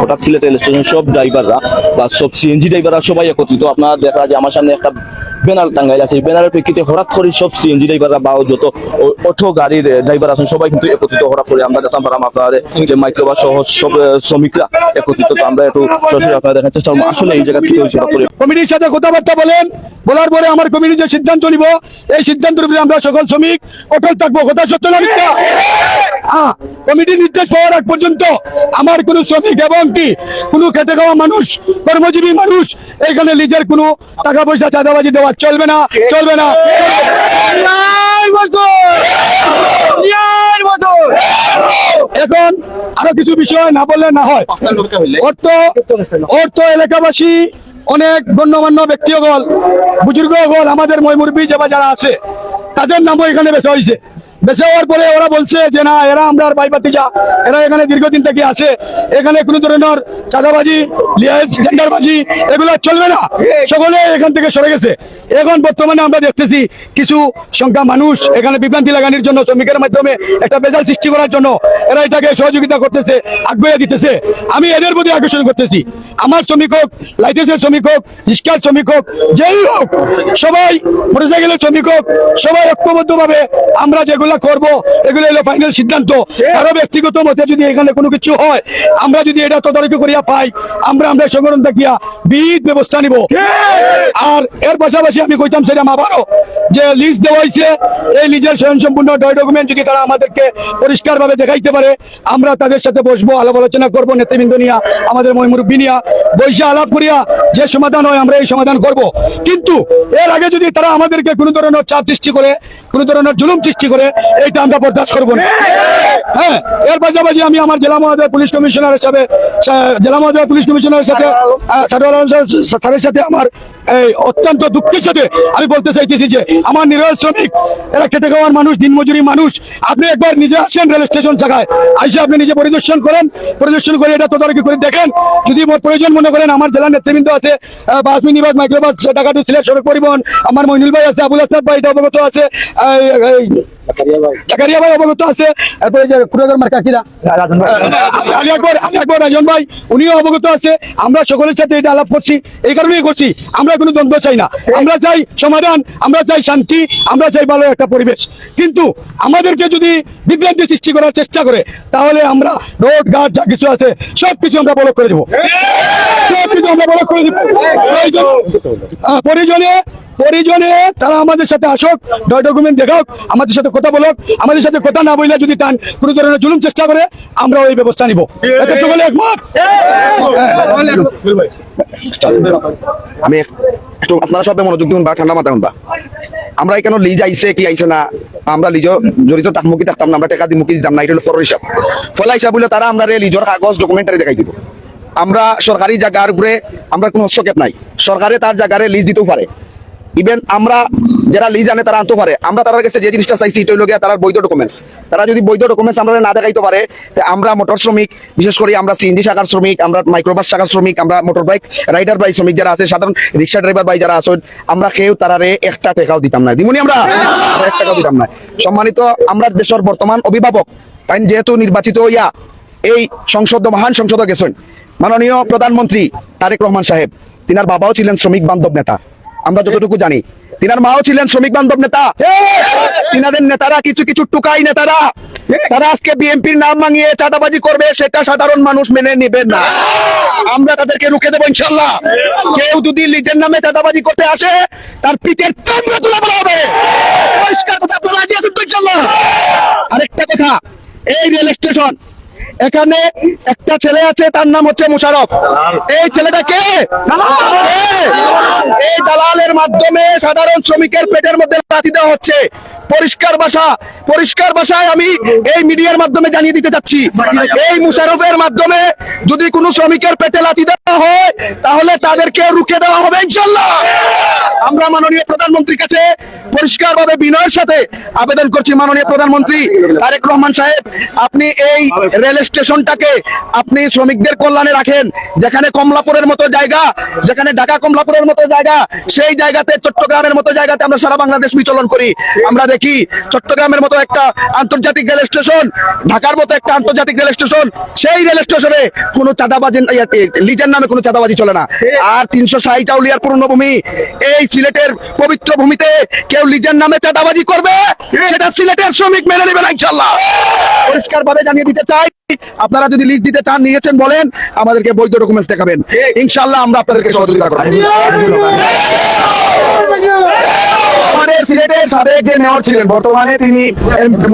হঠাৎ Sylhet rail station সব ড্রাইভাররা বা সব সিএনজি ড্রাইভাররা সবাই একত্রিত। আপনারা দেখা যায় আমার সামনে একটা ব্যানার টাঙ্গাইল আছে, এই ব্যানারের প্রেক্ষিতে হঠাৎ করে সব সিএনজি ড্রাইভাররা বা যত অটো গাড়ির ড্রাইভার আছেন সবাই কিন্তু একত্রিত হঠাৎ করে। আমরা দেখতাম পারাম আপনার যে মাইক্রোবাস সহ সব শ্রমিকরা একত্রিত। তো আমরা একটু সরাসরি আপনারা দেখার চেষ্টা করবো আসলে এই জায়গা কি হয়েছে হঠাৎ করে। কমিটির সাথে কথাবার্তা বলার পরে আমার কমিটি যে সিদ্ধান্ত নিব, এই সিদ্ধান্তের উপরে আমরা সকল শ্রমিক অটল থাকবো। কথা সত্য না মিথ্যা? কমিটির নির্দেশ পাওয়ার আগ পর্যন্ত আমার কোন শ্রমিক এবং কি কোন খেটে খাওয়া মানুষ, কর্মজীবী মানুষ এখানে নিজের কোনো টাকা পয়সা চাঁদাবাজি দেওয়া চলবে না, চলবে না। এখন আরো কিছু বিষয় না বললে না হয়। অর্থ এলাকাবাসী অনেক গণ্যমান্য ব্যক্তিগণ, বুজুর্গগণ, আমাদের ময়মুরবি যারা আছে তাদের নামও এখানে বেচা হয়েছে। বেচা হওয়ার পরে ওরা বলছে যে না, এরা আমরা ভাই ভাতিজা, এরা এখানে দীর্ঘদিন থেকে আছে, এখানে কোনো ধরনের চাঁদাবাজি, টেন্ডারবাজি এগুলো চলবে না, সকলে এখান থেকে সরে গেছে। এখন বর্তমানে আমরা দেখতেছি কিছু সংখ্যা মানুষ এখানে বিভ্রান্তি লাগানোর জন্য, শ্রমিকের মাধ্যমে একটা বেজাল সৃষ্টি করার জন্য এরা এটাকে সহযোগিতা করতেছে, আগ্রহ দিতেছে। আমি এদের প্রতি আকর্ষণ করতেছি, আমার শ্রমিক হোক, লাইটেন্সের শ্রমিক হোক, রিক্সার শ্রমিক হোক, যেই হোক, সবাই মোটরসাইকেলের শ্রমিক হোক, সবাই ঐক্যবদ্ধ ভাবে আমরা যেগুলো করবো এগুলো হলো ফাইনাল সিদ্ধান্ত। কারো ব্যক্তিগত মতে যদি এখানে কোনো কিছু হয়, আমরা যদি এটা তদারকি করিয়া পাই, আমরা সংগঠন দেখিয়া বিহিত ব্যবস্থা নিব। আর এর পাশাপাশি আমি কইতাম সেটা আবারও যে লিস্ট দেওয়া হয়েছে, এই লিজের স্বয়ংসম্পূর্ণ ডকুমেন্ট যদি তারা আমাদেরকে পরিষ্কার ভাবে দেখাইতে পারে, আমরা তাদের সাথে বসবো, আলাপ আলোচনা করবো, নেতৃবৃন্দ নিয়া, আমাদের ময়মুরব্বী নিয়া বসে আলাপ করিয়া যে সমাধান হয় আমরা এই সমাধান করব। কিন্তু এর আগে যদি তারা আমাদেরকে কোনো ধরনের চাপ সৃষ্টি করে, কোনো ধরনের জুলুম সৃষ্টি করে, এইটা আমরা বরদাস্ত করবো না। হ্যাঁ, এর পাশাপাশি আমি আমার জেলা মহোদয় পুলিশ কমিশনারের সাথে স্যারের সাথে আমার এই অত্যন্ত দুঃখের সাথে আমি বলতে চাইতেছি যে আমার নিরল শ্রমিক, এরা খেটে খাওয়ার মানুষ, দিনমজুরি মানুষ। আপনি একবার নিজে আসেন রেল স্টেশন জায়গায়, আইসে আপনি নিজে পরিদর্শন করেন, পরিদর্শন করে এটা তদারকি করে দেখেন। যদি প্রয়োজন মনে করেন, আমার জেলার নেতৃবৃন্দ আছে, bus, minibus, microbus, Dhaka to Sylhet সড়ক পরিবহন, আমার মইনুল ভাই আছে, আবুল হাসান ভাই এটা অবগত আছে, জাকারিয়া ভাই অবগত আছে, এরপরে যে কুড়াগর মার্কাকিরা আলী আকবর রাজন ভাই উনিও অবগত আছে। আমরা সকলের সাথে এটা আলাপ করছি, এই কারণেই করছি, আমরা কোনো দ্বন্দ্ব চাই না, আমরা চাই সমাধান, আমরা চাই শান্তি, আমরা চাই ভালো একটা পরিবেশ। কিন্তু আমাদেরকে যদি বিভ্রান্তি সৃষ্টি করার চেষ্টা করে, তাহলে আমরা রোড ঘাট যা কিছু আছে সবকিছু আমরা ব্লক করে দেবো, সবকিছু আমরা ব্লক করে দেবো। পরিজনে তারা আমাদের সাথে আসুক, ডকুমেন্ট দেখাক, আমাদের সাথে কথা বলুক, আমাদের সাথে কথা না বললে যদি তান কোনো ধরনের জুলুম চেষ্টা করে, আমরা ওই ব্যবস্থা নিব। এতে সকলে একমত? আমি একটু আপনারা সবাই মনোযোগ দিন বা ঠান্ডা মাথা শুনবা। আমরা এখানে লিজ আইছে কি আইছে না, আমরা লিজ জড়িত থাকমুখী থাকতাম না, আমরা টাকা দিমুখী দিতাম না, এটা হলো ফর হিসাব। ফলা হিসাব বলে তারা আমরা লিজর কাগজ ডকুমেন্টারি দেখাই দিব। আমরা সরকারি জায়গার উপরে আমরা কোনো হস্তক্ষেপ নাই, সরকারে তার জায়গারে লিজ দিতেও পারে, ইভেন আমরা যারা লিজ আনে তারা আনতে পারে। আমরা তার কাছে যে জিনিসটা চাইছি এটা হলো গিয়া তার বৈধ ডকুমেন্টস। তারা যদি বৈধ ডকুমেন্টস আমরা না দেখাইতে পারে, আমরা মোটর শ্রমিক, বিশেষ করে আমরা সিএনজি শাখার শ্রমিক, আমরা মাইক্রোবাস শাখার শ্রমিক, আমরা মোটর বাইক রাইডার বাই শ্রমিক যারা আছে, সাধারণ রিক্সা ড্রাইভার বাই যারা আছে, আমরা কেউ তারারে একটা টাকাও দিতাম না, দিমুনি আমরা এক টাকাও দিতাম না। সম্মানিত আমরা দেশের বর্তমান অভিভাবক, তাই যেহেতু নির্বাচিত হইয়া এই সংসদ, মহান সংসদ গেছেন মাননীয় প্রধানমন্ত্রী তারেক রহমান সাহেব, তিনার বাবাও ছিলেন শ্রমিক বান্ধব নেতা, আমরা যতটুকু জানি তিনার মাও ছিলেন শ্রমিক বান্ধব নেতা। তিনাদের নেতারা কিছু কিছু টুকাই নেতারা, তারা আজকে বিএনপির নাম ভাঙিয়ে চাঁদাবাজি করবে, সেটা সাধারণ মানুষ মেনে নেবে না। আমরা তাদেরকে রুখে দেবো ইনশাল্লাহ। কেউ যদি লিজের নামে চাঁদাবাজি করতে আসে, তার পিঠের চামড়া তুলে বলা হবে। পরিষ্কার কথা বলা দিয়েছেন তো ইনশাল্লাহ। আরেকটা কথা, এই রেল স্টেশন, এখানে একটা ছেলে আছে, তার নাম হচ্ছে মুশারফ। এই ছেলেটা কে? এই দালালের মাধ্যমে সাধারণ শ্রমিকের পেটের মধ্যে লাথি দেওয়া হচ্ছে। পরিষ্কার ভাষায় আমি এই মিডিয়ার মাধ্যমে জানিয়ে দিতে চাচ্ছি, এই মুশারফের মাধ্যমে যদি কোনো শ্রমিকের পেটে লাথি দেওয়া হয়, তাহলে তাদেরকে রুখে দেওয়া হবে ইনশাল্লাহ। আমরা মাননীয় প্রধানমন্ত্রীর কাছে পরিষ্কারভাবে বিনয়ের সাথে আবেদন করছি, মাননীয় প্রধানমন্ত্রী তারেক রহমান সাহেব, আপনি এই রেল স্টেশনটাকে আপনি শ্রমিকদের কল্যাণে রাখেন। যেখানে কমলাপুরের মতো জায়গা, যেখানে ঢাকা কমলাপুরের মতো জায়গা, সেই জায়গাতে চট্টগ্রামের মতো জায়গাতে আমরা সারা বাংলাদেশ বিচলন করি। আমরা দেখি চট্টগ্রামের মতো একটা আন্তর্জাতিক রেল স্টেশন, ঢাকার মতো একটা আন্তর্জাতিক রেল স্টেশন, সেই রেল স্টেশনে কোনো চাঁদাবাজি, লিজের নামে কোনো চাঁদাবাজি চলে না। আর 360 আউলিয়ার পূর্ণভূমি, এই সিলেটের পবিত্র ভূমিতে কেউ লিজের নামে চাঁদাবাজি করবে, সেটা সিলেটের শ্রমিক মেনে নেবে না ইনশাআল্লাহ। পরিষ্কার ভাবে জানিয়ে দিতে চাই, আপনারা যদি লিজ দিতে চান, নিয়েছেন বলেন, আমাদেরকে বৈধ ডকুমেন্টস দেখাবেন, ইনশাআল্লাহ আমরা আপনাদেরকে সহযোগিতা করব। আমাদের সিলেটের সাবেক যে মেয়র ছিলেন, বর্তমানে তিনি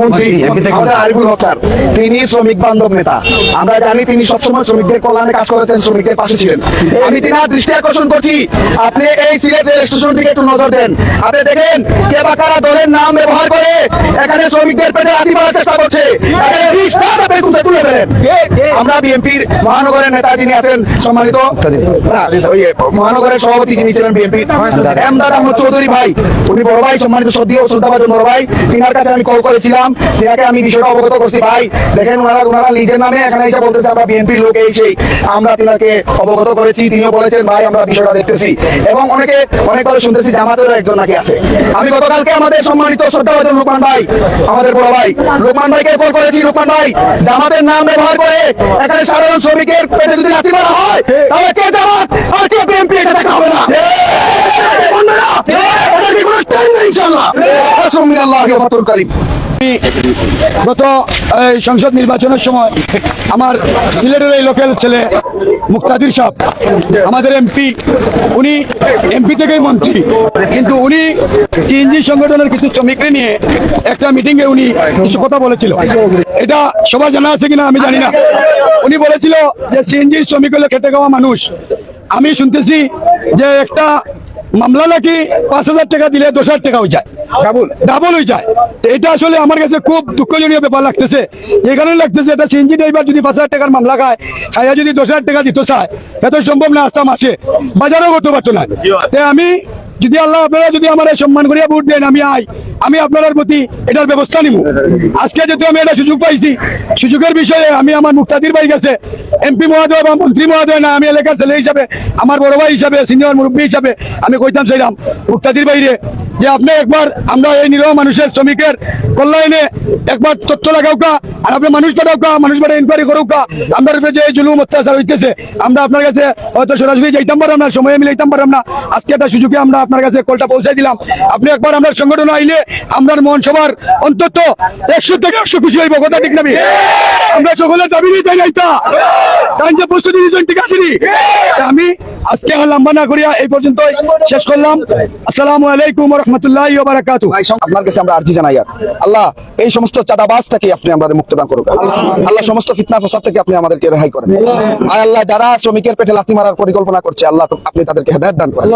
মন্ত্রী আমাদের আরিফুল হক স্যার, তিনি শ্রমিক বান্ধব নেতা। আমরা জানি তিনি সবসময় শ্রমিকদের কল্যাণে কাজ করেছেন, শ্রমিকদের পাশে ছিলেন। আমি তিনার দৃষ্টি আকর্ষণ করছি, আপনি এই সিলেট রেল স্টেশন দিকে একটু নজর দেন। আপনি দেখেন কে বা কারা দলের নাম ব্যবহার করে এখানে শ্রমিকদের পেটে হাতি মারার চেষ্টা করছে। তুলে ফেলেন। আমরা বিএনপির মহানগরের নেতা যিনি আছেন, সম্মানিত মহানগরের সভাপতি যিনি ছিলেন বিএনপি এমদাদ আহমদ চৌধুরী ভাই, উনি বড় ভাই, সম্মানিত শ্রদ্ধেয় ও শ্রদ্ধাভাজন বড় ভাই, তিনার কাছে আমি কল করেছিলাম, তিনাকে আমি বিষয়টা অবগত করছি। ভাই দেখেন, ওনারা লিজের নামে এখানে এসে বলতেছে আমরা বিএনপির লোক, এই সেই। আমরা তিনাকে অবগত করেছি, তিনিও বলেছেন ভাই আমরা বিষয়টা দেখতেছি, এবং অনেকবার শুনতেছি জামাতেরও একজন নাকি আছে। আমি গতকালকে আমাদের সম্মানিত শ্রদ্ধাভাজন লোকমান ভাই, আমাদের বড় ভাই লোকমান ভাইকে কল করেছি। লোকমান ভাই, জামাতের নাম ব্যবহার করে এখানে সাধারণ শ্রমিকের পেটে যদি লাথি মারা হয়, তাহলে কে জামাত আর কে বিএনপি এটা দেখা হবে না। গত এই সংসদ নির্বাচনের সময় আমার সিলেটের এই লোকাল ছেলে মুক্তাদির সাহেব, আমাদের এমপি, উনি এমপি থেকেই মন্ত্রী, কিন্তু উনি সিএনজি সংগঠনের কিছু শ্রমিককে নিয়ে একটা মিটিং এ উনি কিছু কথা বলেছিল। এটা সবার জানা আছে কিনা আমি জানি না। উনি বলেছিল যে সিএনজির শ্রমিক হলে খেটে খাওয়া মানুষ। আমি শুনতেছি যে একটা মামলা নাকি 5,000 টাকা দিলে 10,000 টাকা হয়ে যায়, ডাবল হয়ে যায়। এটা আসলে আমার কাছে খুব দুঃখজনক ব্যাপার লাগতেছে। এখানে লাগতেছে এটা সিএনজি ড্রাইভার যদি 5,000 টাকার মামলা খায়, খাইয়া যদি 10,000 টাকা দিতে চায়, এত সম্ভব না। আসাম আসে, বাজারও করতে পারতো না। আমি যদি আল্লাহ আপনারা যদি আমার সম্মান করিয়া ভোট দেন, আমি আপনার প্রতি এটার ব্যবস্থা নিব। আজকে যেহেতু আমি এটা সুযোগ পাইছি, সুযোগের বিষয়ে আমি আমার মুক্তাদির ভাই কাছে, এমপি মহোদয় বা মন্ত্রী মহোদয় না, আমি এলাকার ছেলে হিসাবে, আমার বড় ভাই হিসাবে, সিনিয়র মুরব্বী হিসাবে আমি কইতাম চাইলাম মুক্তাদির বাইরে যে আপনি একবার আমরা এই নিরহ মানুষের শ্রমিকের কল্যাণে একবার তথ্য লাগাউকা, আর আপনি মানুষ পাঠাউকা, মানুষ পাঠা ইনকোয়ারি করুকা। আমরা যে জুলুম অত্যাচার হইতেছে, আমরা আপনার কাছে হয়তো সরাসরি যাইতাম পারলাম না, সময় মিলাইতাম পারলাম না। আজকে একটা সুযোগে আমরা আপনার কাছে কলটা পৌঁছাই দিলাম। আপনি একবার আমরা সংগঠন আইলে আপনার মন সবার অন্তত 100 থেকে 100 খুশি হইব, কথা ঠিক নাবি? আমরা সকলের দাবি নিয়ে তাই নাইতা তাই যে প্রস্তুতি নিয়েছেন, ঠিক আছে নি? আমি আজকে লম্বা না করিয়া এই পর্যন্ত শেষ করলাম। আসসালামু আলাইকুম ওয়া রাহমাতুল্লাহি ওয়া বারাকাতুহু। আপনার কাছে আমরা আরজি জানাই, আল্লাহ এই সমস্ত চাঁদাবাজ থেকে আপনি আমাদের মুক্ত দান করুন। আল্লাহ সমস্ত ফিতনা ফাসাদ থেকে আপনি আমাদেরকে রেহাই করেন। আয় আল্লাহ, যারা শ্রমিকের পেটে লাথি মারার পরিকল্পনা করছে, আল্লাহ আপনি তাদেরকে হেদায়েত দান করেন।